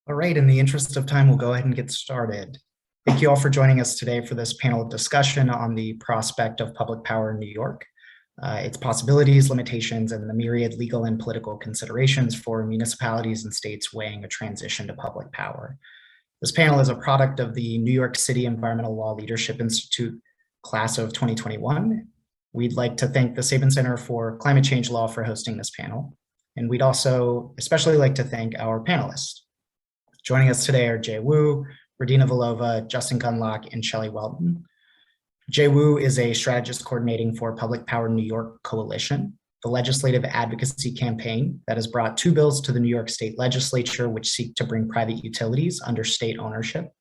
All right, in the interest of time, we'll go ahead and get started. Thank you all for joining us today for this panel discussion on the prospect of public power in New York, its possibilities, limitations, and the myriad legal and political considerations for municipalities and states weighing a transition to public power. This panel is a product of the New York City Environmental Law Leadership Institute class of 2021. We'd like to thank the Sabin Center for Climate Change Law for hosting this panel. And we'd also especially like to thank our panelists. Joining us today are Jay Wu, Radina Valova, Justin Gundlach, and Shelley Welton. Jay Wu is a strategist coordinating for Public Power New York Coalition, the legislative advocacy campaign that has brought 2 bills to the New York State Legislature which seek to bring private utilities under state ownership.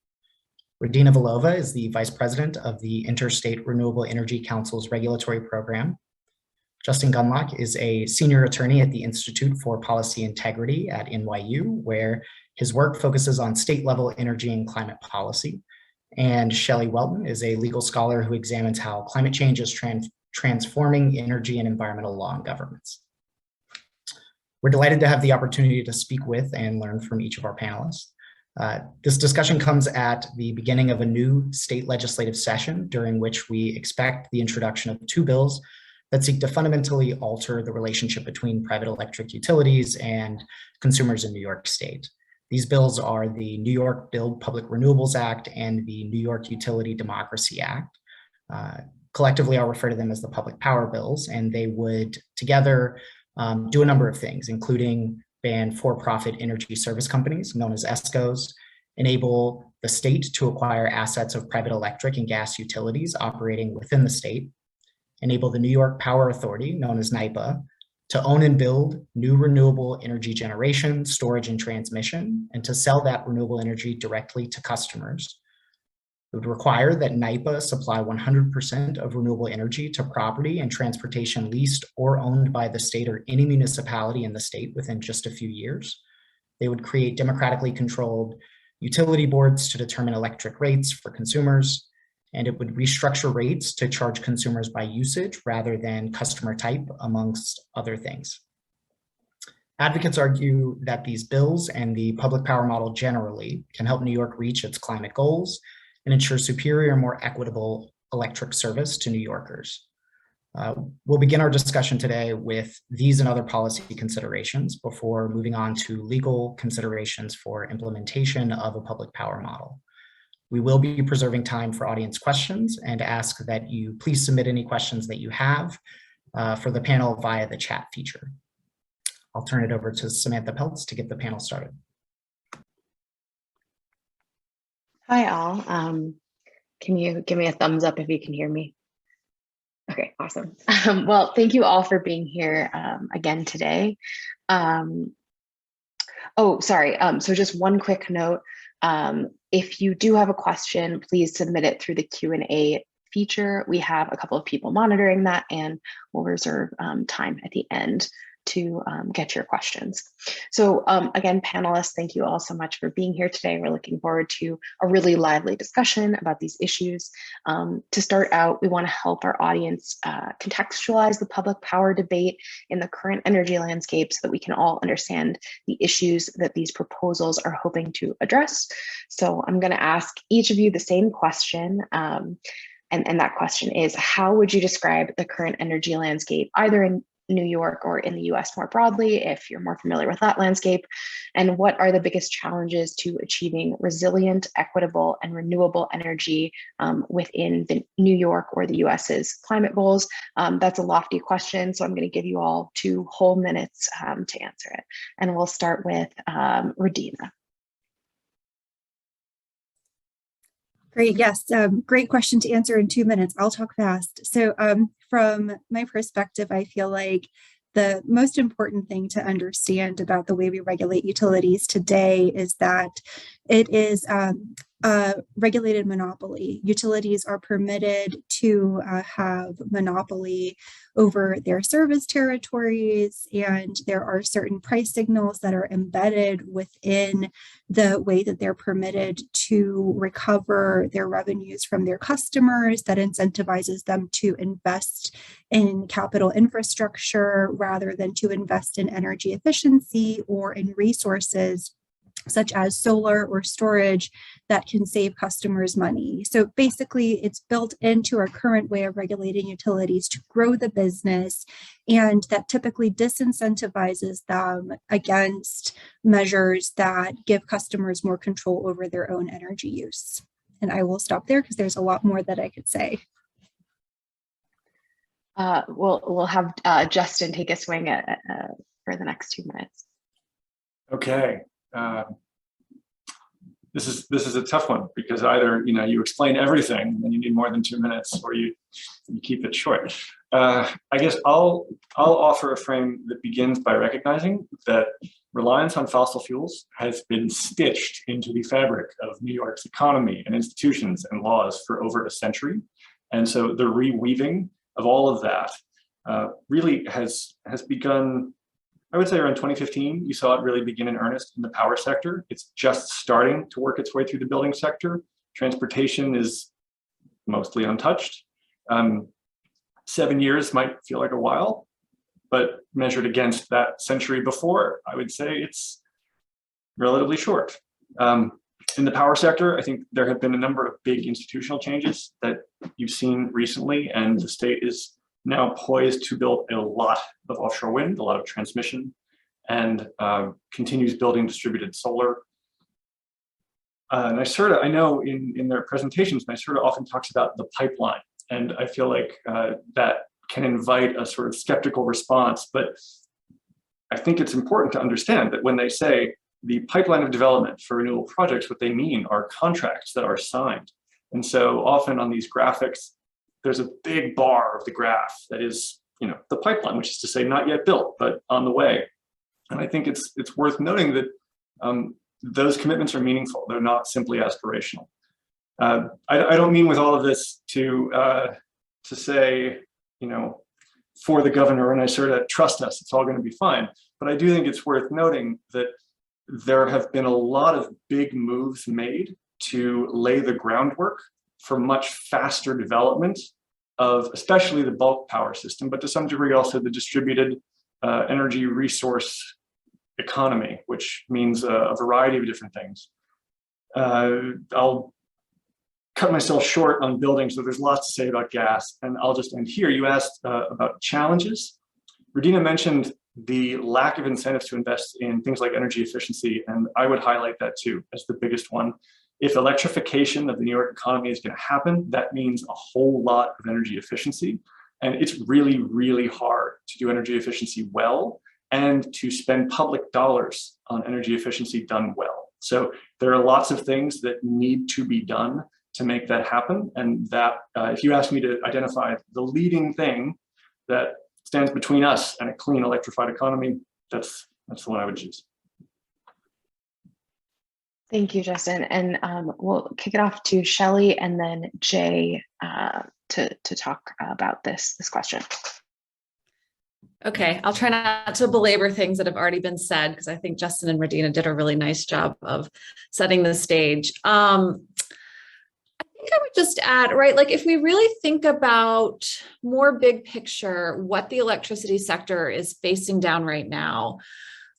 Radina Valova is the vice president of the Interstate Renewable Energy Council's regulatory program. Justin Gundlach is a senior attorney at the Institute for Policy Integrity at NYU, where his work focuses on state-level energy and climate policy. And Shelley Welton is a legal scholar who examines how climate change is transforming energy and environmental law and governments. We're delighted to have the opportunity to speak with and learn from each of our panelists. This discussion comes at the beginning of a new state legislative session during which we expect the introduction of 2 bills that seek to fundamentally alter the relationship between private electric utilities and consumers in New York State. These bills are the New York Build Public Renewables Act and the New York Utility Democracy Act. Collectively, I'll refer to them as the public power bills, and they would together do a number of things, including ban for-profit energy service companies, known as ESCOs, enable the state to acquire assets of private electric and gas utilities operating within the state, enable the New York Power Authority, known as NYPA, to own and build new renewable energy generation, storage, and transmission, and to sell that renewable energy directly to customers. It would require that NYPA supply 100% of renewable energy to property and transportation leased or owned by the state or any municipality in the state within just a few years. They would create democratically controlled utility boards to determine electric rates for consumers, and it would restructure rates to charge consumers by usage rather than customer type, amongst other things. Advocates argue that these bills and the public power model generally can help New York reach its climate goals and ensure superior, more equitable electric service to New Yorkers. We'll begin our discussion today with these and other policy considerations before moving on to legal considerations for implementation of a public power model. We will be preserving time for audience questions and ask that you please submit any questions that you have for the panel via the chat feature. I'll turn it over to Samantha Peltz to get the panel started. Hi all. Can you give me a thumbs up if you can hear me? Okay, awesome. Well, thank you all for being here again today. So just one quick note. If you do have a question, please submit it through the Q&A feature. We have a couple of people monitoring that, and we'll reserve time at the end to get your questions. So again, panelists, thank you all so much for being here today. We're looking forward to a really lively discussion about these issues. To start out, we want to help our audience contextualize the public power debate in the current energy landscape so that we can all understand the issues that these proposals are hoping to address. So I'm going to ask each of you the same question. And that question is, how would you describe the current energy landscape, either in New York or in the US more broadly, if you're more familiar with that landscape? And what are the biggest challenges to achieving resilient, equitable, and renewable energy within the New York or the US's climate goals? That's a lofty question, so I'm going to give you all 2 whole minutes to answer it. And we'll start with Radina. Great, yes, great question to answer in 2 minutes. I'll talk fast. So from my perspective, I feel like the most important thing to understand about the way we regulate utilities today is that it is a regulated monopoly. Utilities are permitted to have monopoly over their service territories, and there are certain price signals that are embedded within the way that they're permitted to recover their revenues from their customers that incentivizes them to invest in capital infrastructure rather than to invest in energy efficiency or in resources such as solar or storage, that can save customers money. So basically, it's built into our current way of regulating utilities to grow the business, and that typically disincentivizes them against measures that give customers more control over their own energy use. And I will stop there because there's a lot more that I could say. We'll have Justin take a swing at, for the next 2 minutes. Okay. This is a tough one, because either you explain everything and you need more than 2 minutes, or you keep it short. I guess I'll offer a frame that begins by recognizing that reliance on fossil fuels has been stitched into the fabric of New York's economy and institutions and laws for over a century, and so the reweaving of all of that really has begun. I would say around 2015, you saw it really begin in earnest in the power sector. It's just starting to work its way through the building sector. Transportation is mostly untouched. 7 years might feel like a while, but measured against that century before, I would say it's relatively short. In the power sector, I think there have been a number of big institutional changes that you've seen recently, and the state is now poised to build a lot of offshore wind, a lot of transmission, and continues building distributed solar. And I know in their presentations, NYSERDA often talks about the pipeline, and I feel like that can invite a sort of skeptical response, but I think it's important to understand that when they say the pipeline of development for renewable projects, what they mean are contracts that are signed. And so often on these graphics, there's a big bar of the graph that is, the pipeline, which is to say not yet built, but on the way. And I think it's worth noting that those commitments are meaningful. They're not simply aspirational. I don't mean with all of this to say, for the governor and NYSERDA, trust us, it's all going to be fine. But I do think it's worth noting that there have been a lot of big moves made to lay the groundwork for much faster development of especially the bulk power system, but to some degree also the distributed energy resource economy, which means a variety of different things. I'll cut myself short on buildings, so there's lots to say about gas, and I'll just end here. You asked about challenges. Radina mentioned the lack of incentives to invest in things like energy efficiency, and I would highlight that too as the biggest one. If electrification of the New York economy is going to happen, that means a whole lot of energy efficiency. And it's really, really hard to do energy efficiency well and to spend public dollars on energy efficiency done well. So there are lots of things that need to be done to make that happen. And that, if you ask me to identify the leading thing that stands between us and a clean electrified economy, that's the one I would choose. Thank you, Justin. And we'll kick it off to Shelley and then Jay to talk about this question. Okay, I'll try not to belabor things that have already been said, because I think Justin and Radina did a really nice job of setting the stage. I think I would just add, right, like if we really think about more big picture, what the electricity sector is facing down right now,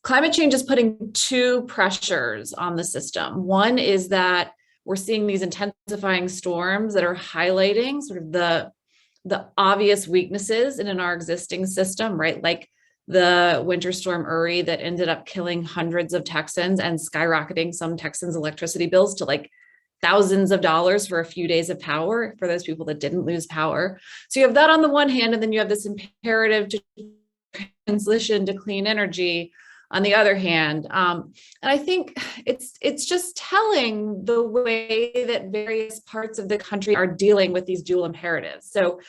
climate change is putting two pressures on the system. One is that we're seeing these intensifying storms that are highlighting sort of the obvious weaknesses in our existing system, right? Like the winter storm Uri that ended up killing hundreds of Texans and skyrocketing some Texans' electricity bills to like thousands of dollars for a few days of power for those people that didn't lose power. So you have that on the one hand, and then you have this imperative to transition to clean energy on the other hand. And I think it's just telling the way that various parts of the country are dealing with these dual imperatives. So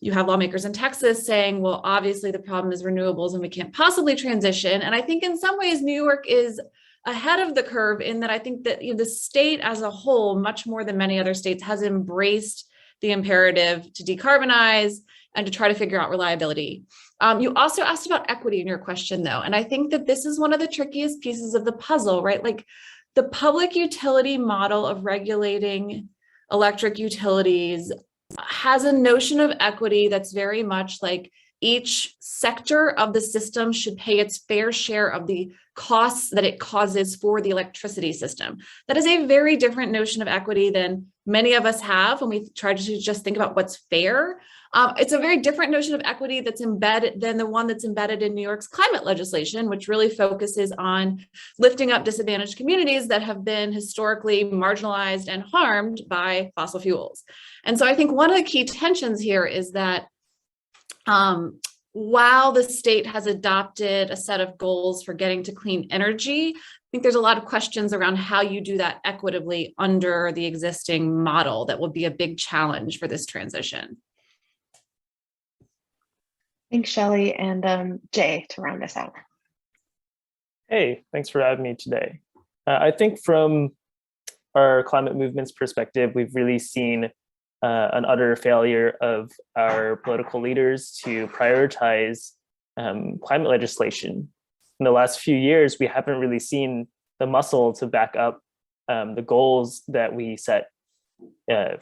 you have lawmakers in Texas saying, well, obviously the problem is renewables and we can't possibly transition. And I think in some ways, New York is ahead of the curve in that I think that the state as a whole, much more than many other states, has embraced the imperative to decarbonize and to try to figure out reliability. You also asked about equity in your question, though, and I think that this is one of the trickiest pieces of the puzzle, right? Like the public utility model of regulating electric utilities has a notion of equity that's very much like each sector of the system should pay its fair share of the costs that it causes for the electricity system. That is a very different notion of equity than many of us have when we try to just think about what's fair. It's a very different notion of equity that's embedded than the one that's embedded in New York's climate legislation, which really focuses on lifting up disadvantaged communities that have been historically marginalized and harmed by fossil fuels. And so I think one of the key tensions here is that while the state has adopted a set of goals for getting to clean energy, I think there's a lot of questions around how you do that equitably under the existing model that will be a big challenge for this transition. Thanks, Shelley, and Jay, to round us out. Hey, thanks for having me today. I think from our climate movement's perspective, we've really seen an utter failure of our political leaders to prioritize climate legislation. In the last few years, we haven't really seen the muscle to back up the goals that we set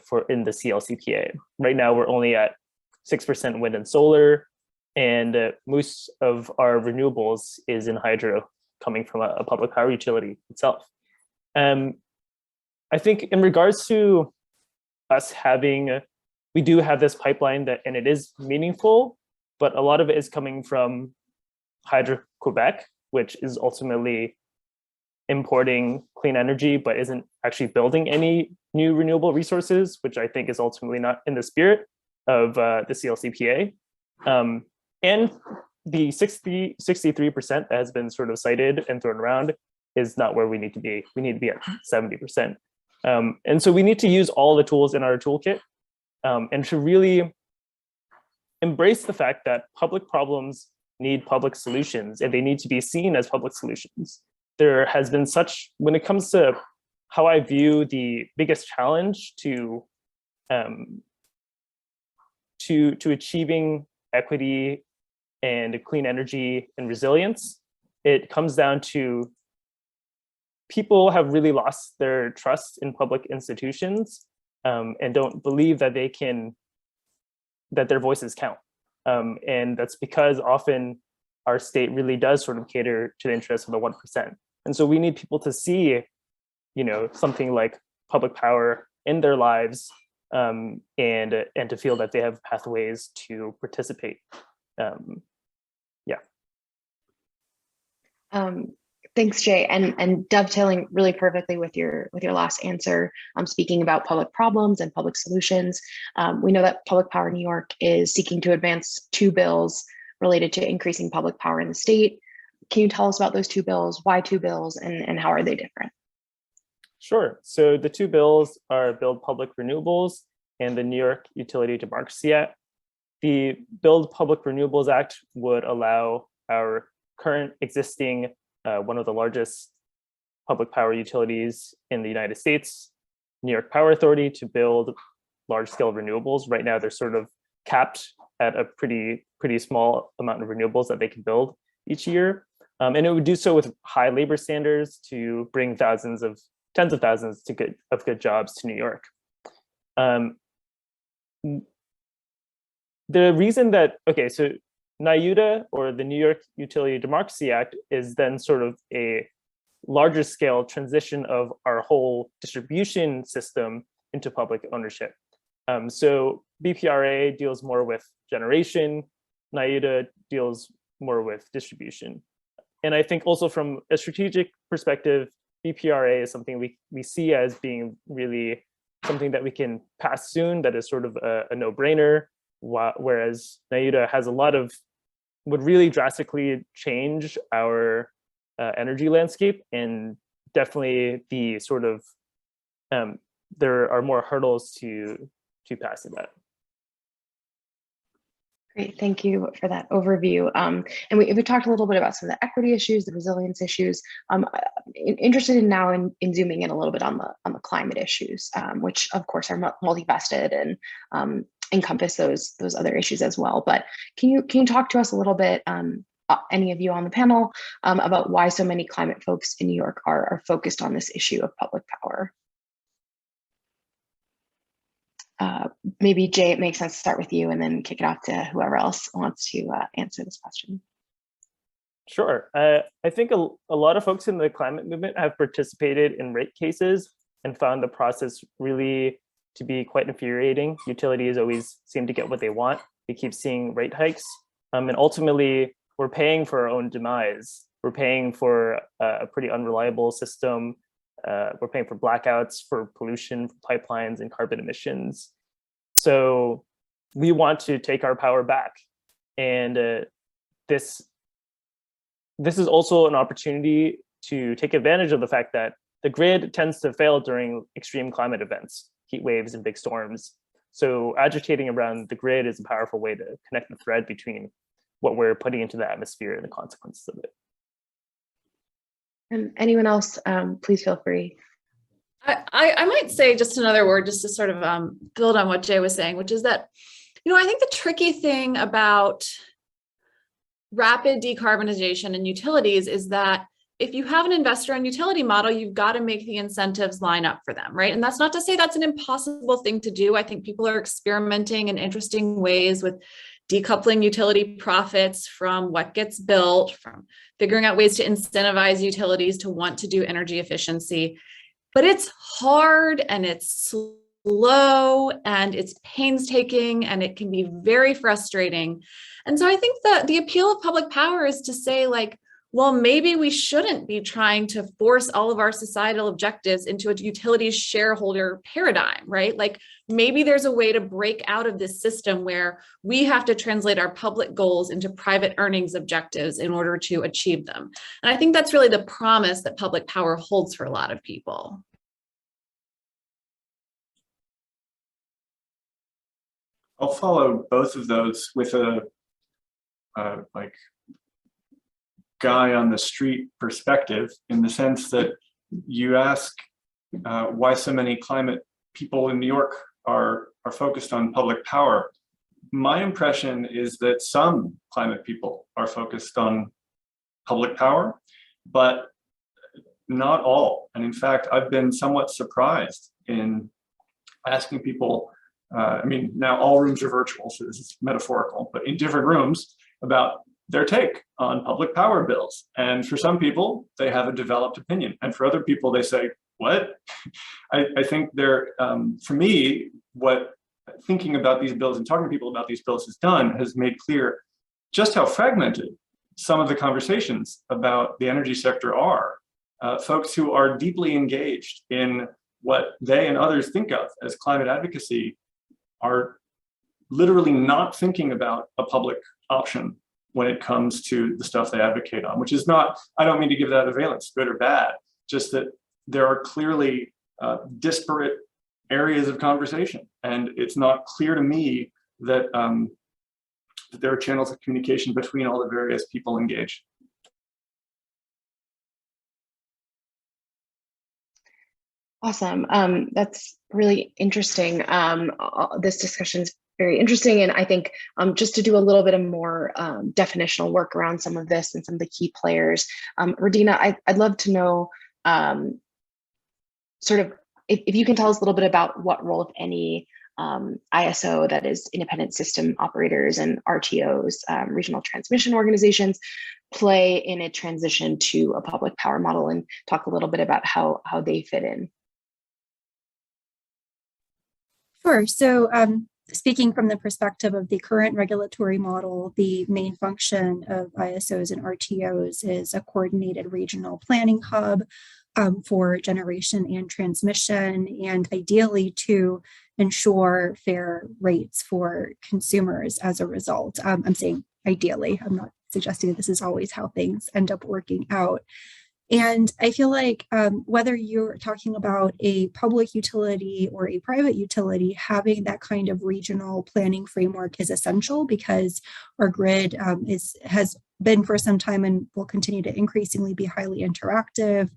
for in the CLCPA. Right now, we're only at 6% wind and solar, and most of our renewables is in hydro, coming from a public power utility itself. I think in regards to us having, we do have this pipeline that, and it is meaningful, but a lot of it is coming from Hydro-Quebec, which is ultimately importing clean energy, but isn't actually building any new renewable resources, which I think is ultimately not in the spirit of the CLCPA. And the 63% that has been sort of cited and thrown around is not where we need to be. We need to be at 70%. And so we need to use all the tools in our toolkit and to really embrace the fact that public problems need public solutions, and they need to be seen as public solutions. There has been such, when it comes to how I view the biggest challenge to achieving equity and clean energy and resilience, it comes down to people have really lost their trust in public institutions and don't believe that that their voices count. And that's because often our state really does sort of cater to the interests of the 1%. And so we need people to see, something like public power in their lives and to feel that they have pathways to participate. Thanks, Jay, and dovetailing really perfectly with your last answer, speaking about public problems and public solutions. We know that Public Power New York is seeking to advance 2 bills related to increasing public power in the state. Can you tell us about those 2 bills? Why 2 bills, and how are they different? Sure. So the 2 bills are Build Public Renewables and the New York Utility Democracy Act. The Build Public Renewables Act would allow our current existing one of the largest public power utilities in the United States, New York Power Authority, to build large-scale renewables. Right now, they're sort of capped at a pretty small amount of renewables that they can build each year. And it would do so with high labor standards to bring tens of thousands of good jobs to New York. The reason that, so NYUDA, or the New York Utility Democracy Act, is then sort of a larger scale transition of our whole distribution system into public ownership. So BPRA deals more with generation, NYUDA deals more with distribution. And I think also from a strategic perspective, BPRA is something we see as being really something that we can pass soon, that is sort of a no-brainer, whereas NYUDA has would really drastically change our energy landscape, and definitely the sort of there are more hurdles to pass in that. Great, thank you for that overview. And we talked a little bit about some of the equity issues, the resilience issues. Interested now in zooming in a little bit on the climate issues, which of course are multifaceted and encompass those other issues as well. But can you talk to us a little bit, any of you on the panel, about why so many climate folks in New York are focused on this issue of public power? maybe Jay, it makes sense to start with you and then kick it off to whoever else wants to answer this question. Sure. I think a lot of folks in the climate movement have participated in rate cases and found the process really to be quite infuriating. Utilities always seem to get what they want. We keep seeing rate hikes. And ultimately, we're paying for our own demise. We're paying for a pretty unreliable system. We're paying for blackouts, for pollution, for pipelines, and carbon emissions. So we want to take our power back. And this is also an opportunity to take advantage of the fact that the grid tends to fail during extreme climate events, heat waves and big storms. So agitating around the grid is a powerful way to connect the thread between what we're putting into the atmosphere and the consequences of it. And anyone else, please feel free. I might say just another word just to sort of build on what Jay was saying, which is that, I think the tricky thing about rapid decarbonization in utilities is that if you have an investor and utility model, you've got to make the incentives line up for them, right? And that's not to say that's an impossible thing to do. I think people are experimenting in interesting ways with decoupling utility profits from what gets built, from figuring out ways to incentivize utilities to want to do energy efficiency. But it's hard and it's slow and it's painstaking and it can be very frustrating. And so I think that the appeal of public power is to say, like, well, maybe we shouldn't be trying to force all of our societal objectives into a utilities shareholder paradigm, right? Like maybe there's a way to break out of this system where we have to translate our public goals into private earnings objectives in order to achieve them. And I think that's really the promise that public power holds for a lot of people. I'll follow both of those with a like guy on the street perspective, in the sense that you ask why so many climate people in New York are focused on public power. My impression is that some climate people are focused on public power, but not all. And in fact, I've been somewhat surprised in asking people, I mean, now all rooms are virtual, so this is metaphorical, but in different rooms, about their take on public power bills. And for some people, they have a developed opinion. And for other people, they say, what? I think they're, for me, what thinking about these bills and talking to people about these bills has made clear just how fragmented some of the conversations about the energy sector are. Folks who are deeply engaged in what they and others think of as climate advocacy are literally not thinking about a public option when it comes to the stuff they advocate on, which is not, I don't mean to give that a valence, good or bad, just that there are clearly disparate areas of conversation. And it's not clear to me that, that there are channels of communication between all the various people engaged. Awesome. That's really interesting. This discussion is very interesting. And I think just to do a little bit of more definitional work around some of this and some of the key players, Radina, I'd love to know sort of if you can tell us a little bit about what role, if any, ISO, that is independent system operators, and RTOs, regional transmission organizations, play in a transition to a public power model, and talk a little bit about how they fit in. Sure. So speaking from the perspective of the current regulatory model, the main function of ISOs and RTOs is a coordinated regional planning hub for generation and transmission, and ideally to ensure fair rates for consumers as a result. I'm saying ideally, I'm not suggesting that this is always how things end up working out. And I feel like whether you're talking about a public utility or a private utility, having that kind of regional planning framework is essential, because our grid has been for some time and will continue to increasingly be highly interactive.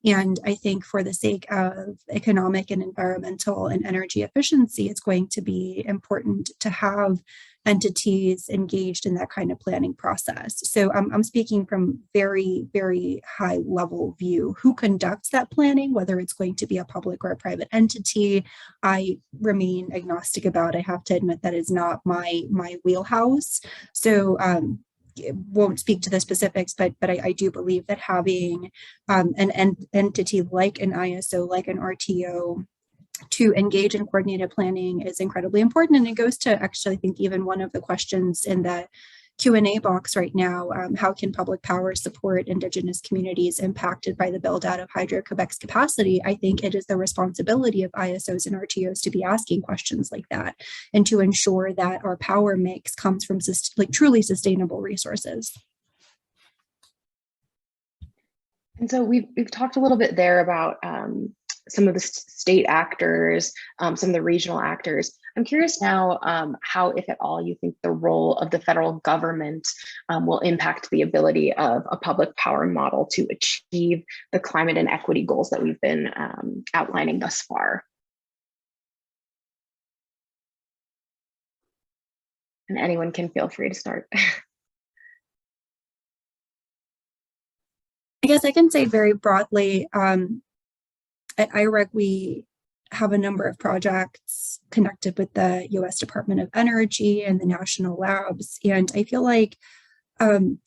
And I think for the sake of economic and environmental and energy efficiency, it's going to be important to have entities engaged in that kind of planning process. So I'm speaking from very, very high level view. Who conducts that planning, whether it's going to be a public or a private entity, I remain agnostic about. I have to admit that is not my wheelhouse. So won't speak to the specifics, but I do believe that having an entity like an ISO, like an RTO, to engage in coordinated planning is incredibly important. And it goes to actually, I think, even one of the questions in the Q&A box right now, how can public power support Indigenous communities impacted by the build out of Hydro-Quebec's capacity? I think it is the responsibility of ISOs and RTOs to be asking questions like that and to ensure that our power mix comes from truly sustainable resources. And so we've talked a little bit there about some of the state actors, some of the regional actors. I'm curious now how, if at all, you think the role of the federal government will impact the ability of a public power model to achieve the climate and equity goals that we've been outlining thus far. And anyone can feel free to start. I guess I can say very broadly, at IREC, we have a number of projects connected with the US Department of Energy and the national labs. And I feel like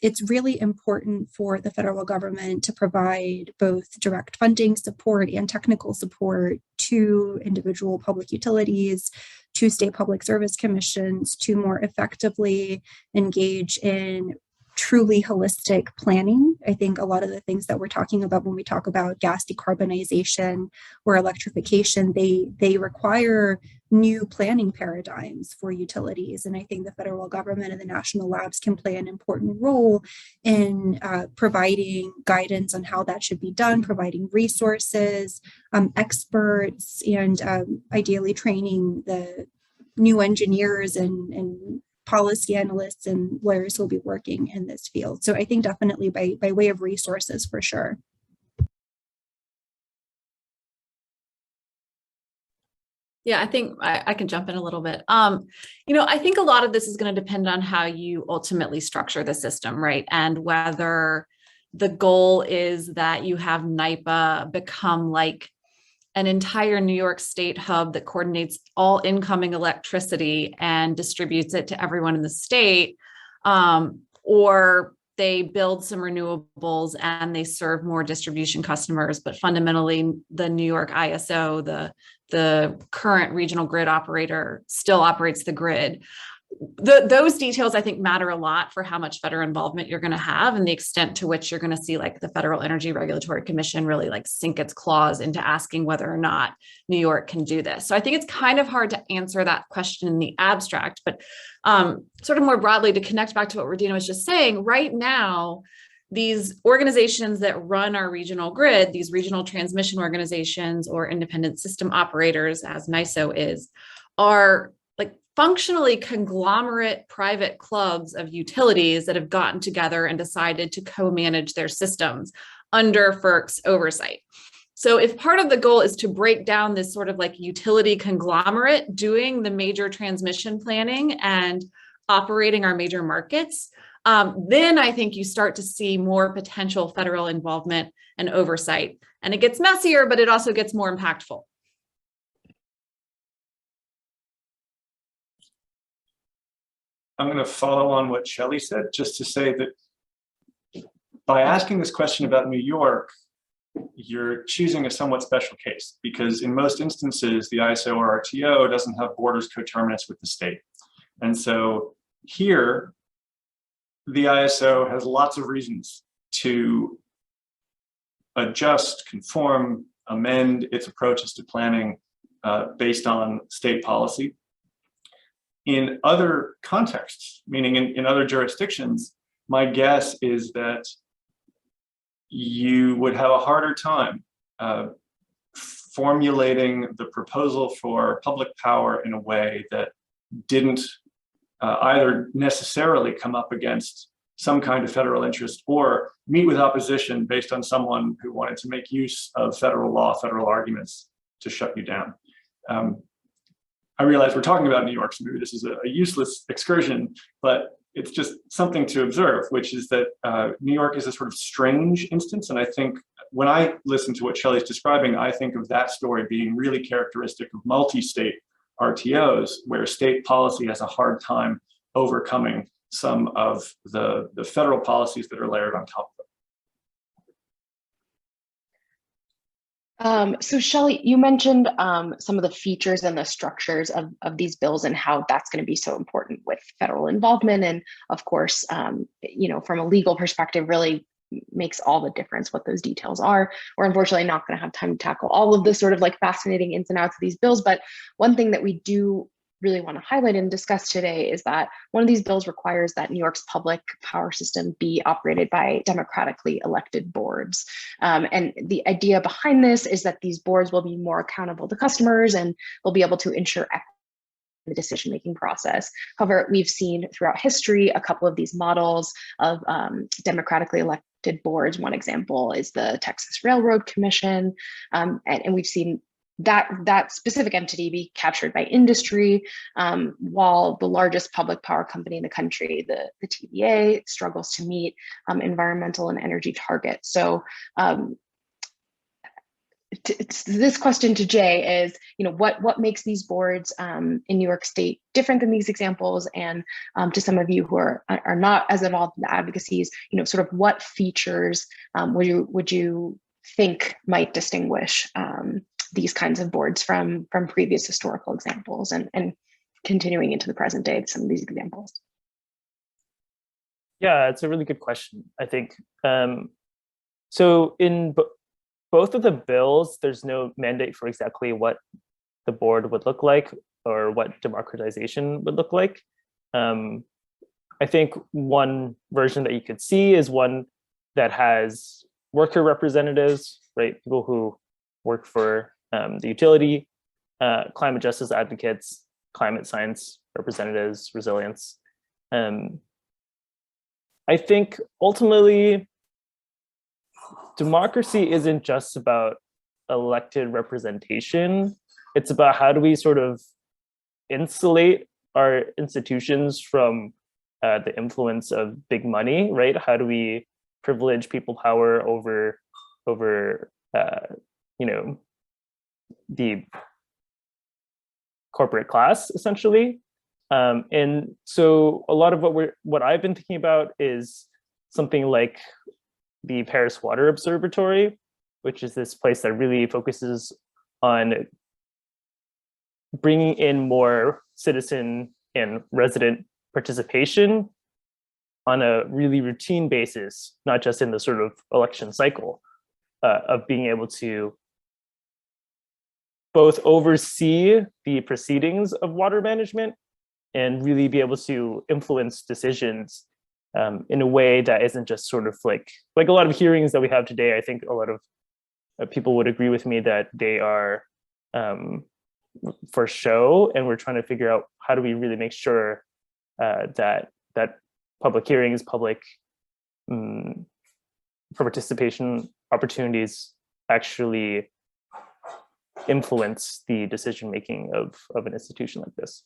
it's really important for the federal government to provide both direct funding support and technical support to individual public utilities, to state public service commissions, to more effectively engage in truly holistic planning. I think a lot of the things that we're talking about when we talk about gas decarbonization or electrification, they require new planning paradigms for utilities. And I think the federal government and the national labs can play an important role in providing guidance on how that should be done, providing resources, experts, and ideally training the new engineers and policy analysts and lawyers who will be working in this field. So I think definitely by way of resources for sure. Yeah, I think I can jump in a little bit. I think a lot of this is going to depend on how you ultimately structure the system, right? And whether the goal is that you have NYPA become like an entire New York State hub that coordinates all incoming electricity and distributes it to everyone in the state, or they build some renewables and they serve more distribution customers, but fundamentally the New York ISO, the current regional grid operator, still operates the grid. Those details, I think, matter a lot for how much federal involvement you're going to have and the extent to which you're going to see like the Federal Energy Regulatory Commission really like sink its claws into asking whether or not New York can do this. So I think it's kind of hard to answer that question in the abstract, but sort of more broadly to connect back to what Radina was just saying, right now, these organizations that run our regional grid, these regional transmission organizations or independent system operators, as NYSO is, are like functionally conglomerate private clubs of utilities that have gotten together and decided to co-manage their systems under FERC's oversight. So if part of the goal is to break down this sort of like utility conglomerate doing the major transmission planning and operating our major markets, then I think you start to see more potential federal involvement and oversight. And it gets messier, but it also gets more impactful. I'm going to follow on what Shelley said, just to say that by asking this question about New York, you're choosing a somewhat special case, because in most instances, the ISO or RTO doesn't have borders coterminous with the state. And so here, the ISO has lots of reasons to adjust, conform, amend its approaches to planning based on state policy. In other contexts, meaning in other jurisdictions, my guess is that you would have a harder time formulating the proposal for public power in a way that didn't either necessarily come up against some kind of federal interest or meet with opposition based on someone who wanted to make use of federal law, federal arguments to shut you down. I realize we're talking about New York, so maybe this is a useless excursion, but it's just something to observe, which is that New York is a sort of strange instance. And I think when I listen to what Shelley's describing, I think of that story being really characteristic of multi-state RTOs, where state policy has a hard time overcoming some of the federal policies that are layered on top of it. So Shelley, you mentioned some of the features and the structures of these bills and how that's going to be so important with federal involvement. And of course, you know, from a legal perspective, really makes all the difference what those details are. We're unfortunately not going to have time to tackle all of the sort of like fascinating ins and outs of these bills. But one thing that we do really want to highlight and discuss today is that one of these bills requires that New York's public power system be operated by democratically elected boards. And the idea behind this is that these boards will be more accountable to customers and will be able to ensure equity in the decision-making process. However, we've seen throughout history a couple of these models of democratically elected boards. One example is the Texas Railroad Commission, and we've seen that specific entity be captured by industry, while the largest public power company in the country, the TVA, struggles to meet environmental and energy targets. So this question to Jay is, you know, what makes these boards in New York State different than these examples? And to some of you who are not as involved in the advocacies, you know, sort of what features would you think might distinguish these kinds of boards from previous historical examples and continuing into the present day, some of these examples? Yeah, it's a really good question, I think. So in both of the bills, there's no mandate for exactly what the board would look like or what democratization would look like. I think one version that you could see is one that has worker representatives, right? People who work for the utility, climate justice advocates, climate science representatives, resilience. I think ultimately, democracy isn't just about elected representation. It's about how do we sort of insulate our institutions from the influence of big money, right? How do we privilege people power over you know, the corporate class, essentially. And so a lot of what I've been thinking about is something like the Paris Water Observatory, which is this place that really focuses on bringing in more citizen and resident participation on a really routine basis, not just in the sort of election cycle, of being able to both oversee the proceedings of water management and really be able to influence decisions in a way that isn't just sort of like a lot of hearings that we have today. I think a lot of people would agree with me that they are for show, and we're trying to figure out how do we really make sure that public hearings, public participation opportunities actually influence the decision making of an institution like this.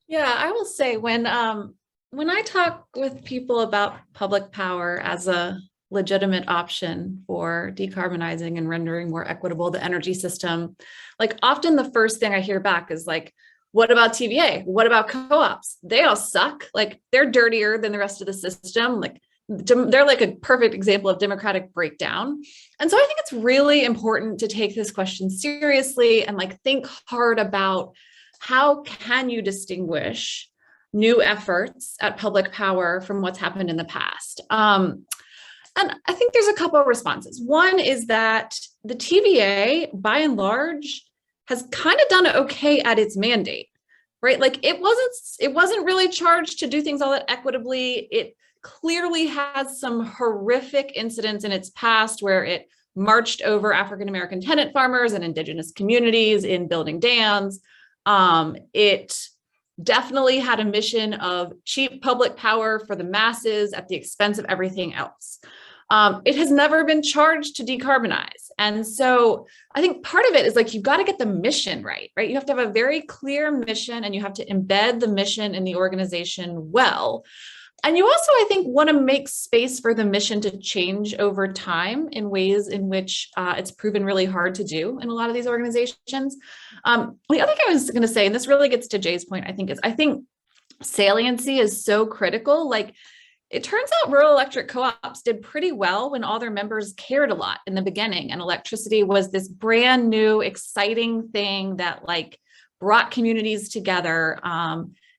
Yeah, I will say when I talk with people about public power as a legitimate option for decarbonizing and rendering more equitable the energy system, like often the first thing I hear back is like, what about TVA? What about co-ops? They all suck. Like they're dirtier than the rest of the system. Like they're like a perfect example of democratic breakdown. And so I think it's really important to take this question seriously and like think hard about how can you distinguish new efforts at public power from what's happened in the past? And I think there's a couple of responses. One is that the TVA, by and large, has kind of done okay at its mandate, right? Like it wasn't really charged to do things all that equitably. It clearly has some horrific incidents in its past where it marched over African-American tenant farmers and indigenous communities in building dams. It definitely had a mission of cheap public power for the masses at the expense of everything else. it has never been charged to decarbonize. And so I think part of it is like, you've got to get the mission right? You have to have a very clear mission, and you have to embed the mission in the organization well. And you also, I think, want to make space for the mission to change over time in ways in which it's proven really hard to do in a lot of these organizations. The other thing I was going to say, and this really gets to Jay's point, I think saliency is so critical. Like, it turns out rural electric co-ops did pretty well when all their members cared a lot in the beginning, and electricity was this brand new, exciting thing that like brought communities together.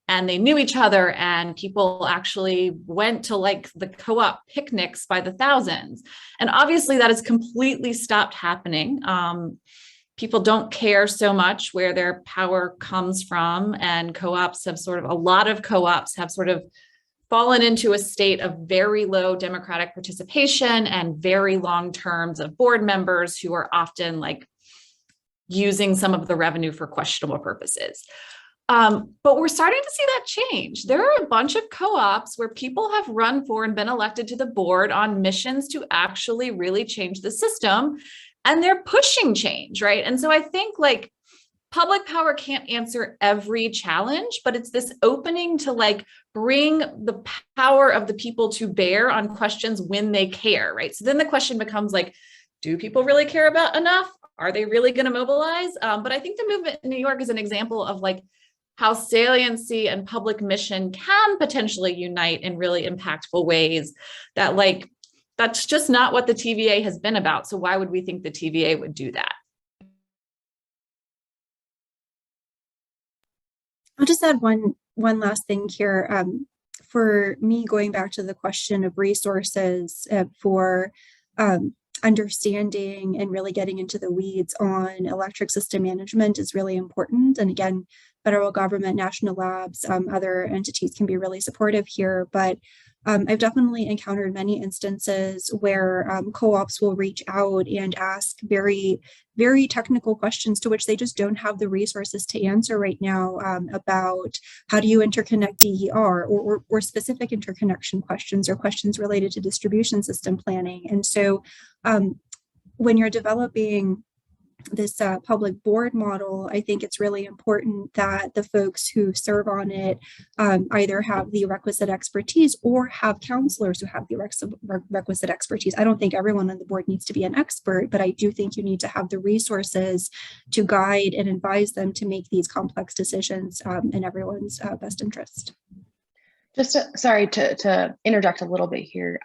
And they knew each other, and people actually went to like the co-op picnics by the thousands. And obviously that has completely stopped happening. People don't care so much where their power comes from, and co-ops have a lot of co-ops have sort of fallen into a state of very low democratic participation and very long terms of board members who are often like using some of the revenue for questionable purposes. But we're starting to see that change. There are a bunch of co-ops where people have run for and been elected to the board on missions to actually really change the system, and they're pushing change, right? And so I think like public power can't answer every challenge, but it's this opening to like bring the power of the people to bear on questions when they care, right? So then the question becomes like, do people really care about enough? Are they really going to mobilize? But I think the movement in New York is an example of like how saliency and public mission can potentially unite in really impactful ways that like, that's just not what the TVA has been about. So why would we think the TVA would do that? I'll just add one last thing here. For me, going back to the question of resources for understanding and really getting into the weeds on electric system management is really important. And again, federal government, national labs, other entities can be really supportive here. But I've definitely encountered many instances where co-ops will reach out and ask very, very technical questions to which they just don't have the resources to answer right now about how do you interconnect DER or specific interconnection questions or questions related to distribution system planning. And so when you're developing this public board model, I think it's really important that the folks who serve on it either have the requisite expertise or have counselors who have the requisite expertise. I don't think everyone on the board needs to be an expert, but I do think you need to have the resources to guide and advise them to make these complex decisions in everyone's best interest. Just sorry to interject a little bit here,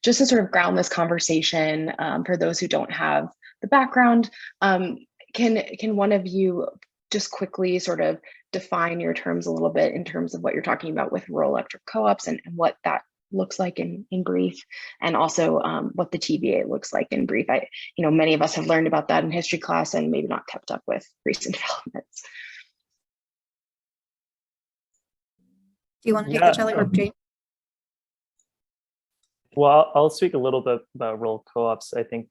just to sort of ground this conversation for those who don't have the background, can one of you just quickly sort of define your terms a little bit in terms of what you're talking about with rural electric co-ops and what that looks like in brief, and also what the TVA looks like in brief? Many of us have learned about that in history class and maybe not kept up with recent developments. Do you want to take it, Shelley, or Jay? Well, I'll speak a little bit about rural co-ops. I think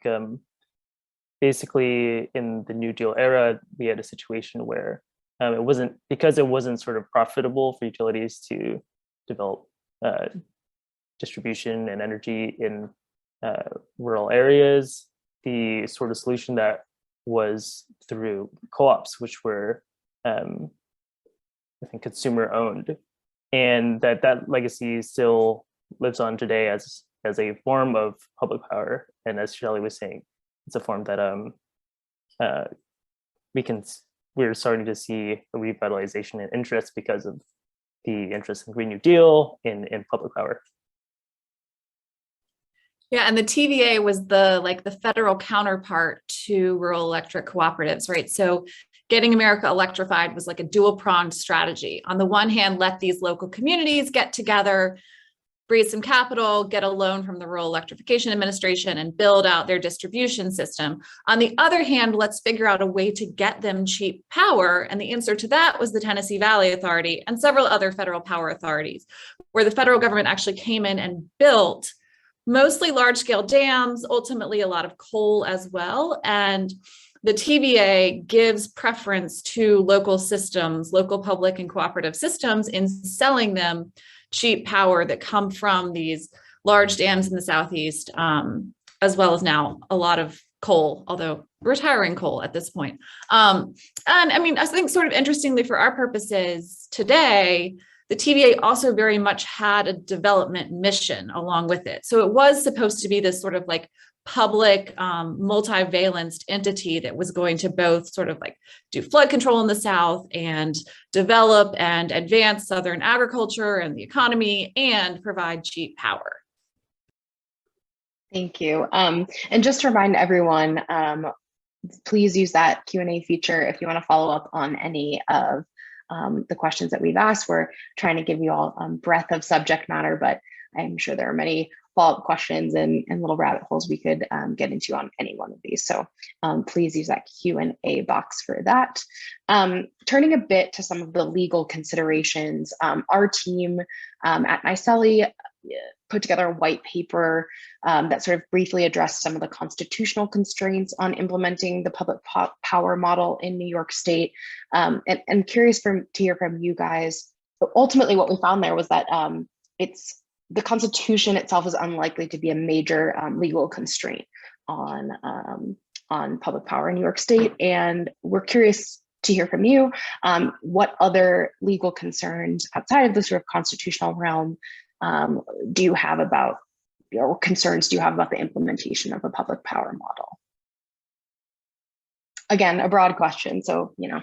basically in the New Deal era, we had a situation where it wasn't sort of profitable for utilities to develop distribution and energy in rural areas. The sort of solution that was through co-ops, which were I think consumer owned, and that legacy still lives on today as a form of public power. And as Shelley was saying, it's a form that we're starting to see a revitalization in interest because of the interest in Green New Deal in public power. Yeah, and the TVA was the federal counterpart to rural electric cooperatives, right? So getting America electrified was like a dual-pronged strategy. On the one hand, let these local communities get together, raise some capital, get a loan from the Rural Electrification Administration, and build out their distribution system. On the other hand, let's figure out a way to get them cheap power. And the answer to that was the Tennessee Valley Authority and several other federal power authorities, where the federal government actually came in and built mostly large-scale dams, ultimately a lot of coal as well. And the TVA gives preference to local systems, local public and cooperative systems, in selling them cheap power that come from these large dams in the Southeast, as well as now a lot of coal, although retiring coal at this point. And I mean, I think sort of interestingly for our purposes today, the TVA also very much had a development mission along with it. So it was supposed to be this sort of like public multi-valenced entity that was going to both sort of like do flood control in the South and develop and advance Southern agriculture and the economy and provide cheap power. Thank you. And just to remind everyone, please use that Q&A feature if you want to follow up on any of the questions that we've asked. We're trying to give you all breadth of subject matter, but I'm sure there are many follow-up questions and little rabbit holes we could get into on any one of these. So please use that Q&A box for that. Turning a bit to some of the legal considerations, our team at NYSELI put together a white paper that sort of briefly addressed some of the constitutional constraints on implementing the public power model in New York State. And curious to hear from you guys. But ultimately, what we found there was that the Constitution itself is unlikely to be a major legal constraint on public power in New York State. And we're curious to hear from you what other legal concerns outside of the sort of constitutional realm do you have about, or concerns do you have about the implementation of a public power model? Again, a broad question, so, you know.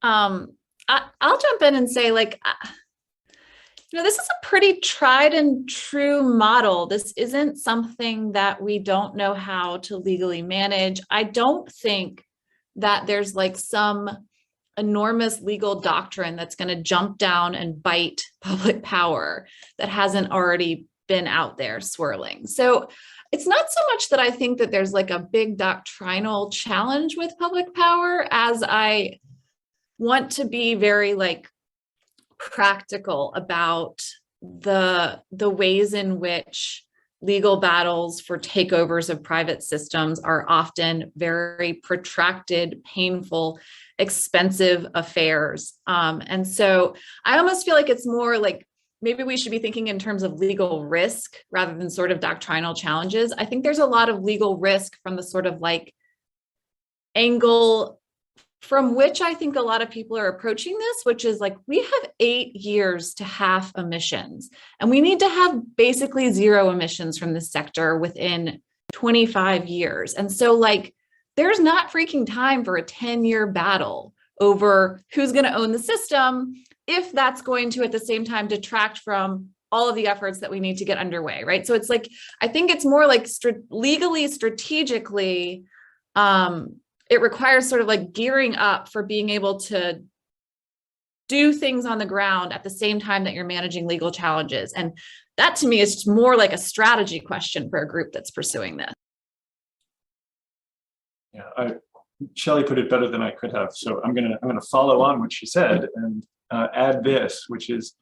I'll jump in and say, like, you know, this is a pretty tried and true model. This isn't something that we don't know how to legally manage. I don't think that there's like some enormous legal doctrine that's going to jump down and bite public power that hasn't already been out there swirling. So it's not so much that I think that there's like a big doctrinal challenge with public power as I want to be very like practical about the ways in which legal battles for takeovers of private systems are often very protracted, painful, expensive affairs. And so I almost feel like it's more like maybe we should be thinking in terms of legal risk rather than sort of doctrinal challenges. I think there's a lot of legal risk from the sort of like angle from which I think a lot of people are approaching this, which is like, we have 8 years to half emissions, and we need to have basically zero emissions from this sector within 25 years. And so like, there's not freaking time for a 10-year battle over who's going to own the system, if that's going to at the same time detract from all of the efforts that we need to get underway, right? So it's like, I think it's more like legally, strategically, it requires sort of like gearing up for being able to do things on the ground at the same time that you're managing legal challenges. And that to me is just more like a strategy question for a group that's pursuing this. Yeah, Shelley put it better than I could have. So I'm gonna follow on what she said and add this, which is,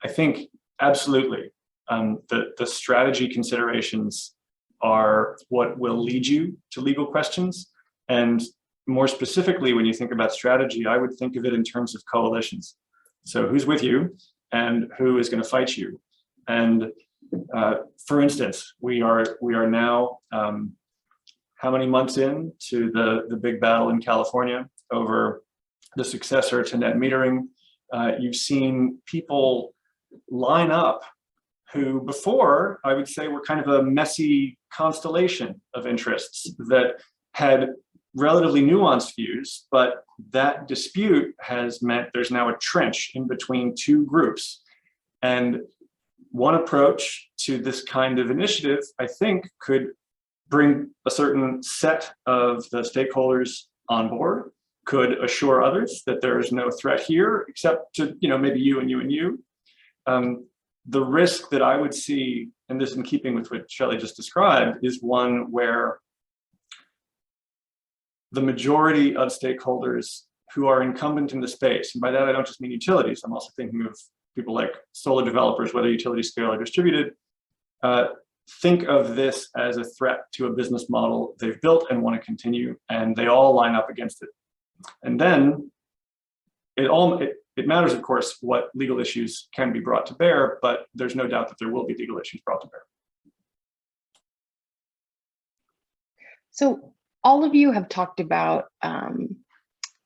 I think absolutely the strategy considerations are what will lead you to legal questions. And more specifically, when you think about strategy, I would think of it in terms of coalitions. So who's with you and who is going to fight you? And for instance, we are now how many months in to the big battle in California over the successor to net metering? You've seen people line up who before, I would say, were kind of a messy constellation of interests that had relatively nuanced views, but that dispute has meant there's now a trench in between two groups. And one approach to this kind of initiative, I think, could bring a certain set of the stakeholders on board, could assure others that there is no threat here, except to, you know, maybe you and you and you. The risk that I would see, and this in keeping with what Shelley just described, is one where the majority of stakeholders who are incumbent in the space, and by that I don't just mean utilities, I'm also thinking of people like solar developers, whether utility scale or distributed, think of this as a threat to a business model they've built and want to continue, and they all line up against it. And then it matters, of course, what legal issues can be brought to bear, but there's no doubt that there will be legal issues brought to bear. So all of you have talked about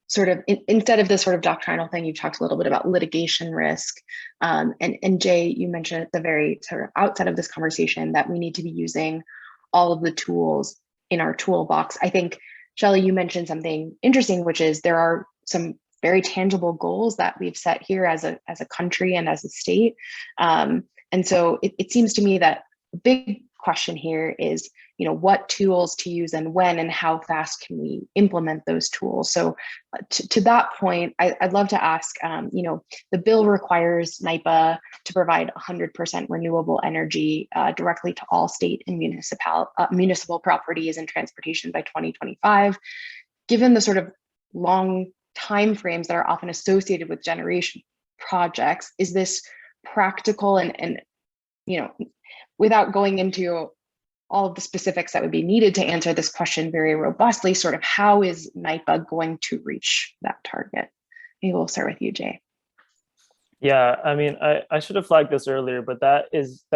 sort of, instead of this sort of doctrinal thing, you've talked a little bit about litigation risk. And Jay, you mentioned at the very sort of outset of this conversation that we need to be using all of the tools in our toolbox. I think, Shelley, you mentioned something interesting, which is there are some very tangible goals that we've set here as a country and as a state. And so it seems to me that a big question here is, what tools to use and when and how fast can we implement those tools? So to that point, I'd love to ask, the bill requires NYPA to provide 100% renewable energy directly to all state and municipal properties and transportation by 2025. Given the sort of long timeframes that are often associated with generation projects, is this practical and without going into all of the specifics that would be needed to answer this question very robustly, sort of how is NYPA going to reach that target? Maybe we'll start with you, Jay. Yeah, I mean, I should have flagged this earlier, but that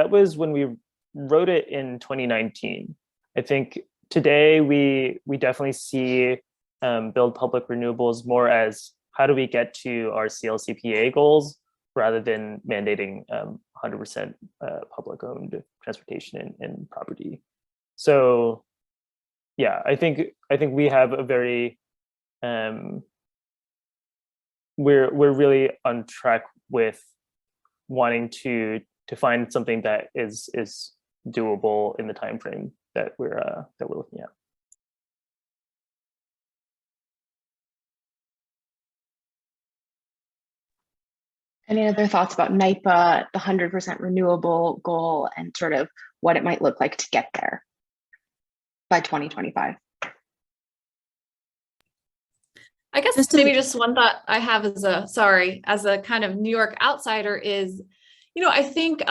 was when we wrote it in 2019. I think today we definitely see build public renewables more as how do we get to our CLCPA goals rather than mandating 100% public owned transportation and property. So yeah, I think we have a very we're really on track with wanting to find something that is doable in the time frame that we're looking at. Any other thoughts about NYPA, the 100% renewable goal, and sort of what it might look like to get there by 2025? I guess maybe just one thought I have as a kind of New York outsider is, I think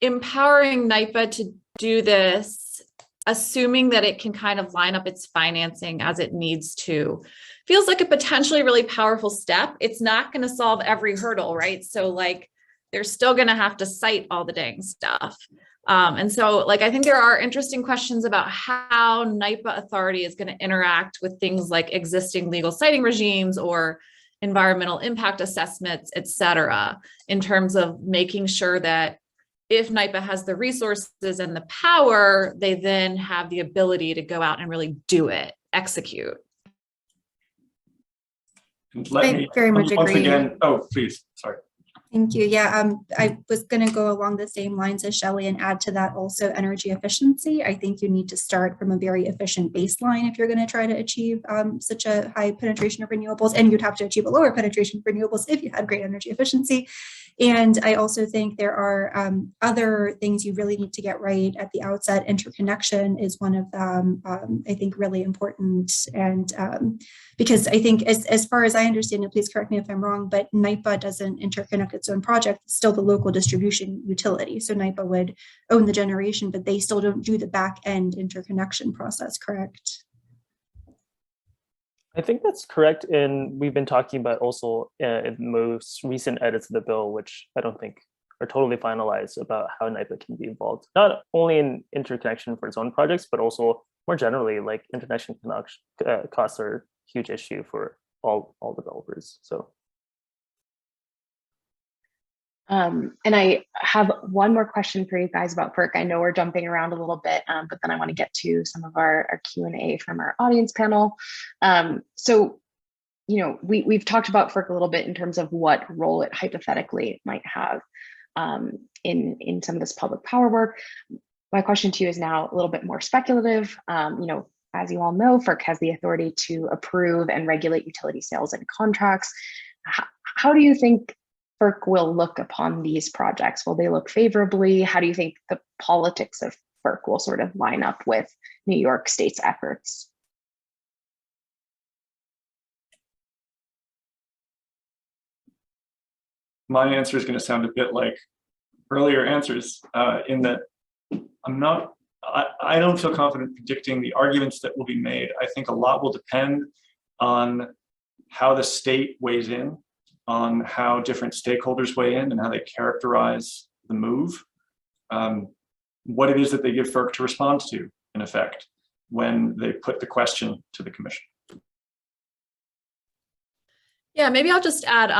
empowering NYPA to do this, assuming that it can kind of line up its financing as it needs to, feels like a potentially really powerful step. It's not going to solve every hurdle, right? So like, they're still going to have to cite all the dang stuff. And so like, I think there are interesting questions about how NYPA authority is going to interact with things like existing legal citing regimes or environmental impact assessments, et cetera, in terms of making sure that if NYPA has the resources and the power, they then have the ability to go out and really do it, execute. I very much once agree. again, oh, please, sorry. Thank you. Yeah, I was going to go along the same lines as Shelley and add to that also energy efficiency. I think you need to start from a very efficient baseline if you're going to try to achieve such a high penetration of renewables, and you'd have to achieve a lower penetration of renewables if you had great energy efficiency. And I also think there are other things you really need to get right at the outset. Interconnection is one of them, I think really important. And because I think as far as I understand it, please correct me if I'm wrong, but NYPA doesn't interconnect its own project. It's still the local distribution utility. So NYPA would own the generation, but they still don't do the back end interconnection process, correct? I think that's correct. And we've been talking about also in most recent edits of the bill, which I don't think are totally finalized, about how NYPA can be involved, not only in interconnection for its own projects, but also more generally, like interconnection costs are a huge issue for all developers. So. And I have one more question for you guys about FERC. I know we're jumping around a little bit, but then I want to get to some of our Q&A from our audience panel. So, we've talked about FERC a little bit in terms of what role it hypothetically might have in some of this public power work. My question to you is now a little bit more speculative. As you all know, FERC has the authority to approve and regulate utility sales and contracts. How do you think FERC will look upon these projects? Will they look favorably? How do you think the politics of FERC will sort of line up with New York State's efforts? My answer is going to sound a bit like earlier answers in that I don't feel confident predicting the arguments that will be made. I think a lot will depend on how the state weighs in, on how different stakeholders weigh in and how they characterize the move, what it is that they give FERC to respond to, in effect, when they put the question to the commission. Yeah, maybe I'll just add,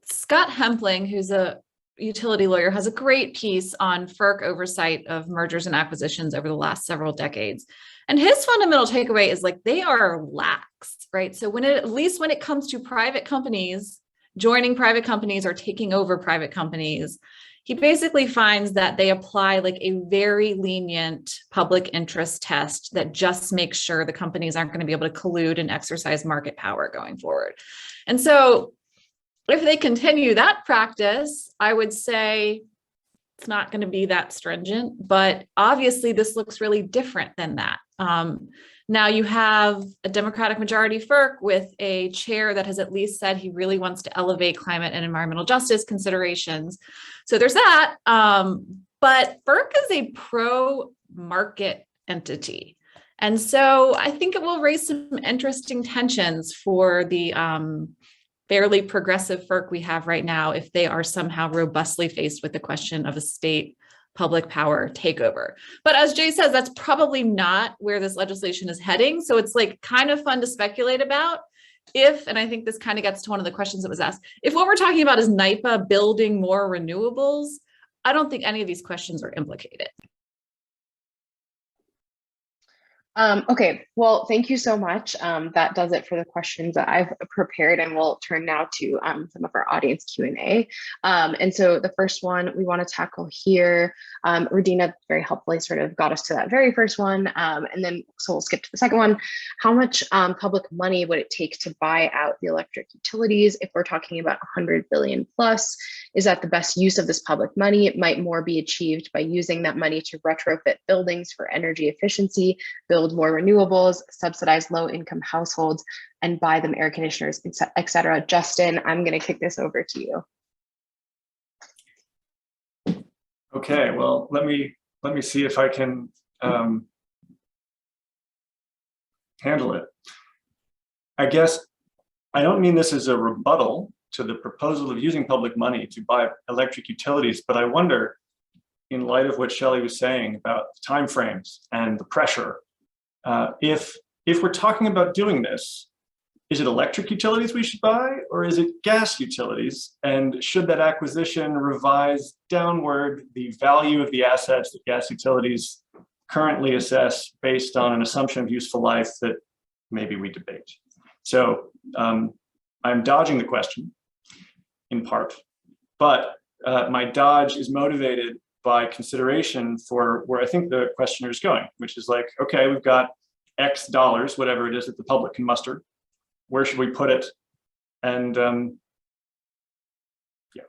Scott Hempling, who's a utility lawyer, has a great piece on FERC oversight of mergers and acquisitions over the last several decades. And his fundamental takeaway is like, they are lax, right? So at least when it comes to private companies, joining private companies or taking over private companies, he basically finds that they apply like a very lenient public interest test that just makes sure the companies aren't going to be able to collude and exercise market power going forward. And so if they continue that practice, I would say it's not going to be that stringent, but obviously this looks really different than that. Now you have a Democratic majority FERC with a chair that has at least said he really wants to elevate climate and environmental justice considerations. So there's that. But FERC is a pro-market entity. And so I think it will raise some interesting tensions for the fairly progressive FERC we have right now if they are somehow robustly faced with the question of a state public power takeover. But as Jay says, that's probably not where this legislation is heading. So it's like kind of fun to speculate about if, and I think this kind of gets to one of the questions that was asked, if what we're talking about is NYPA building more renewables, I don't think any of these questions are implicated. Okay, well, thank you so much. That does it for the questions that I've prepared, and we'll turn now to some of our audience Q&A. And so the first one we want to tackle here, Radina very helpfully sort of got us to that very first one, and then so we'll skip to the second one. How much public money would it take to buy out the electric utilities? If we're talking about 100 billion plus, is that the best use of this public money? It might more be achieved by using that money to retrofit buildings for energy efficiency, build more renewables, subsidize low-income households, and buy them air conditioners, etc. Justin, I'm going to kick this over to you. Okay, well, let me see if I can handle it. I guess I don't mean this as a rebuttal to the proposal of using public money to buy electric utilities, but I wonder, in light of what Shelley was saying about timeframes and the pressure, if we're talking about doing this, is it electric utilities we should buy, or is it gas utilities? And should that acquisition revise downward the value of the assets that gas utilities currently assess based on an assumption of useful life that maybe we debate? So I'm dodging the question in part, but my dodge is motivated by consideration for where I think the questioner is going, which is like, okay, we've got X dollars, whatever it is that the public can muster. Where should we put it? And yeah.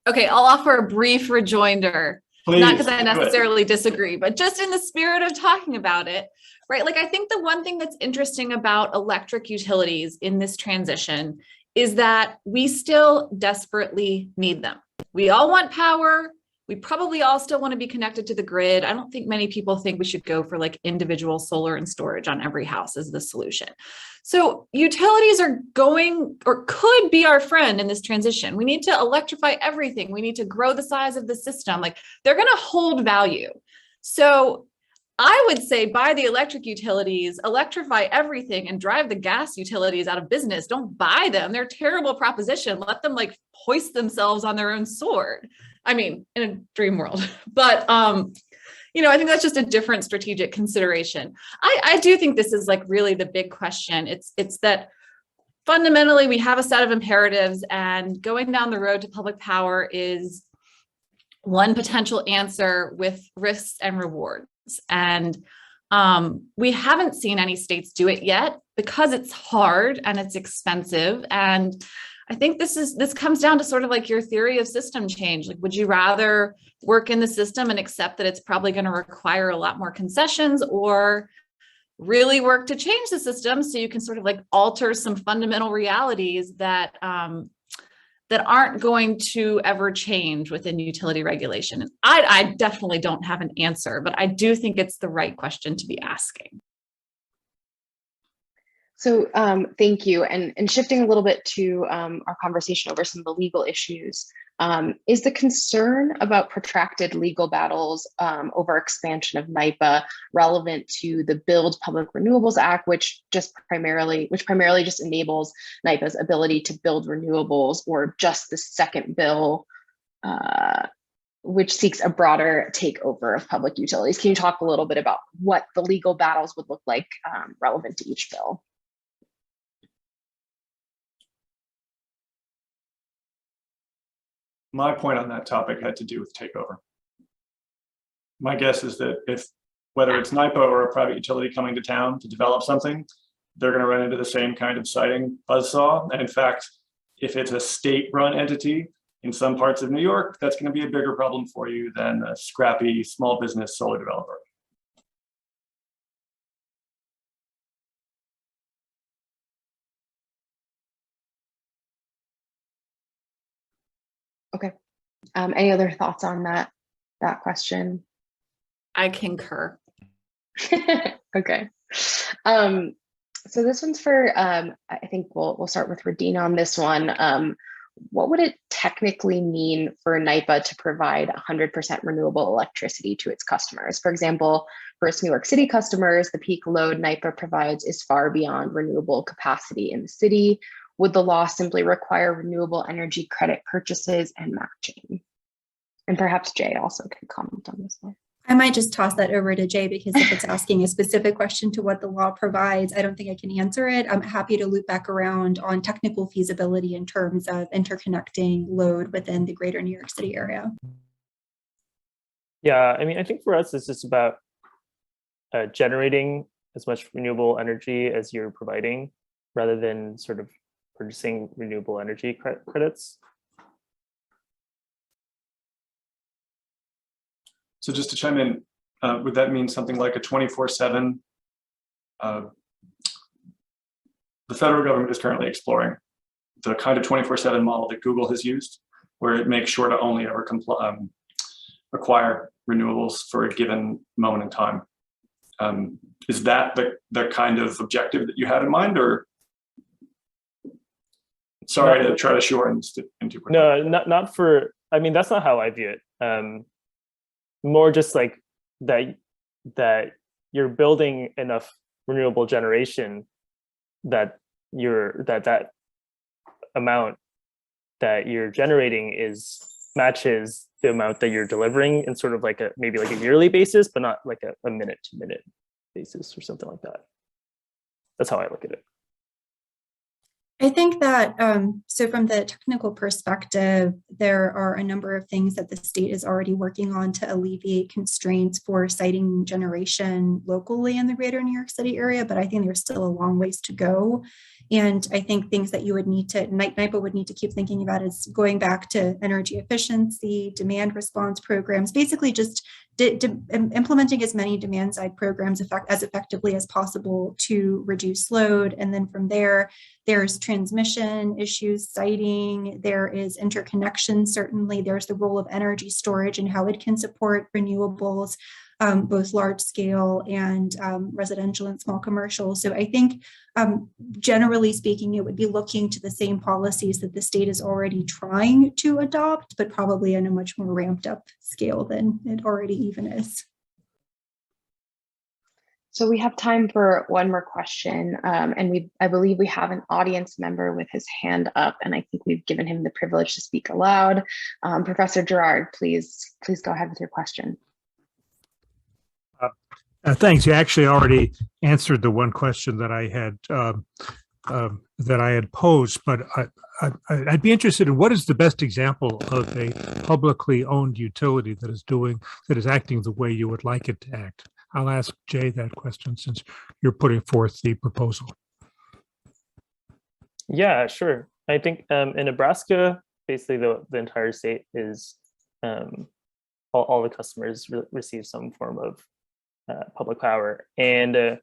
Okay, I'll offer a brief rejoinder. Please, not because I necessarily disagree, but just in the spirit of talking about it, right? Like, I think the one thing that's interesting about electric utilities in this transition is that we still desperately need them. We all want power. We probably all still want to be connected to the grid. I don't think many people think we should go for like individual solar and storage on every house as the solution. So utilities are going, or could be, our friend in this transition. We need to electrify everything. We need to grow the size of the system. Like, they're going to hold value. So I would say buy the electric utilities, electrify everything, and drive the gas utilities out of business. Don't buy them. They're a terrible proposition. Let them like hoist themselves on their own sword. I mean, in a dream world, but you know, I think that's just a different strategic consideration. I do think this is like really the big question. It's that fundamentally we have a set of imperatives, and going down the road to public power is one potential answer with risks and rewards. And we haven't seen any states do it yet because it's hard and it's expensive. And I think this comes down to sort of like your theory of system change. Like, would you rather work in the system and accept that it's probably going to require a lot more concessions, or really work to change the system so you can sort of like alter some fundamental realities that that aren't going to ever change within utility regulation? I definitely don't have an answer, but I do think it's the right question to be asking. So thank you. And shifting a little bit to our conversation over some of the legal issues, is the concern about protracted legal battles over expansion of NYPA relevant to the Build Public Renewables Act, which primarily just enables NYPA's ability to build renewables, or just the second bill, which seeks a broader takeover of public utilities? Can you talk a little bit about what the legal battles would look like relevant to each bill? My point on that topic had to do with takeover. My guess is that whether it's NYPA or a private utility coming to town to develop something, they're going to run into the same kind of siting buzzsaw. And in fact, if it's a state-run entity in some parts of New York, that's going to be a bigger problem for you than a scrappy small business solar developer. Okay. Any other thoughts on that question? I concur. Okay. So this one's for, I think we'll start with Radina on this one. What would it technically mean for NYPA to provide 100% renewable electricity to its customers? For example, for its New York City customers, the peak load NYPA provides is far beyond renewable capacity in the city. Would the law simply require renewable energy credit purchases and matching? And perhaps Jay also could comment on this one. I might just toss that over to Jay, because if it's asking a specific question to what the law provides, I don't think I can answer it. I'm happy to loop back around on technical feasibility in terms of interconnecting load within the greater New York City area. Yeah, I mean, I think for us, it's just about generating as much renewable energy as you're providing, rather than sort of purchasing renewable energy credits. So just to chime in, would that mean something like a 24/7? The federal government is currently exploring the kind of 24/7 model that Google has used, where it makes sure to only ever acquire renewables for a given moment in time. Is that the kind of objective that you had in mind, or? Sorry to try to shorten this into. No, not for, I mean, that's not how I view it. More just like that you're building enough renewable generation that that amount that you're generating matches the amount that you're delivering in sort of like maybe like a yearly basis, but not like a minute to minute basis or something like that. That's how I look at it. I think that, so from the technical perspective, there are a number of things that the state is already working on to alleviate constraints for siting generation locally in the greater New York City area, but I think there's still a long ways to go. And I think things that NYPA would need to keep thinking about is going back to energy efficiency, demand response programs, basically just implementing as many demand side programs as effectively as possible to reduce load. And then from there, there's transmission issues, siting, there is interconnection, certainly there's the role of energy storage and how it can support renewables, both large scale and residential and small commercial. So I think generally speaking, it would be looking to the same policies that the state is already trying to adopt, but probably in a much more ramped up scale than it already even is. So we have time for one more question, and I believe we have an audience member with his hand up, and I think we've given him the privilege to speak aloud. Professor Gerard, please go ahead with your question. Thanks. You actually already answered the one question that I had posed, but I'd be interested in what is the best example of a publicly owned utility that is acting the way you would like it to act. I'll ask Jay that question since you're putting forth the proposal. Yeah, sure. I think in Nebraska, basically the entire state is all the customers receive some form of public power, and in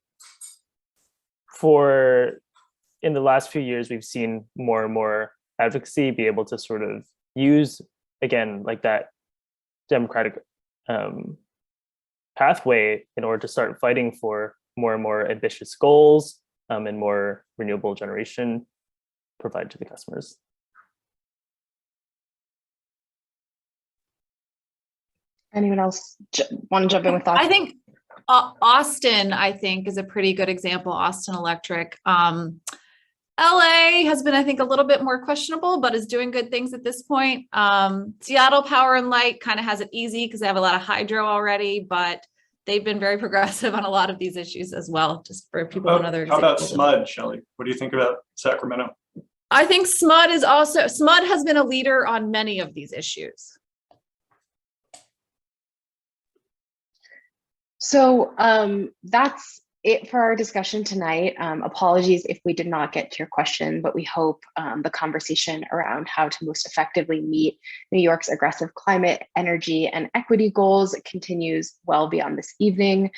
the last few years, we've seen more and more advocacy, be able to sort of use, again, like that democratic pathway in order to start fighting for more and more ambitious goals and more renewable generation provided to the customers. Anyone else want to jump in with thoughts? I think Austin, is a pretty good example, Austin Electric. LA has been, I think, a little bit more questionable, but is doing good things at this point. Seattle Power and Light kind of has it easy because they have a lot of hydro already, but they've been very progressive on a lot of these issues as well, just for people and other examples. How about SMUD, it. Shelley? What do you think about Sacramento? I think SMUD has been a leader on many of these issues. So that's it for our discussion tonight. Apologies if we did not get to your question, but we hope the conversation around how to most effectively meet New York's aggressive climate, energy, and equity goals continues well beyond this evening.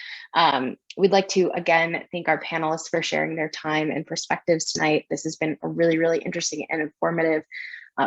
We'd like to, again, thank our panelists for sharing their time and perspectives tonight. This has been a really, really interesting and informative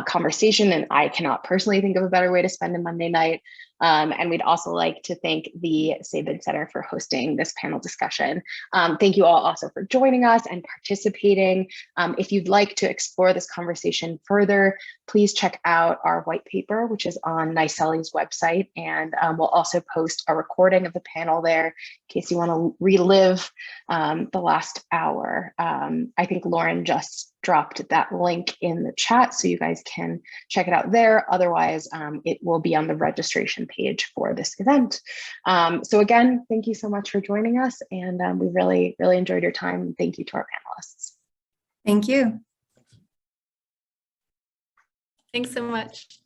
conversation, and I cannot personally think of a better way to spend a Monday night. And we'd also like to thank the Sabin Center for hosting this panel discussion. Thank you all also for joining us and participating. If you'd like to explore this conversation further, please check out our white paper, which is on NYSELI's website. And we'll also post a recording of the panel there in case you want to relive the last hour. I think Lauren just dropped that link in the chat, so you guys can check it out there. Otherwise, it will be on the registration page for this event. So again, thank you so much for joining us, and we really, really enjoyed your time. Thank you to our panelists. Thank you. Thanks so much.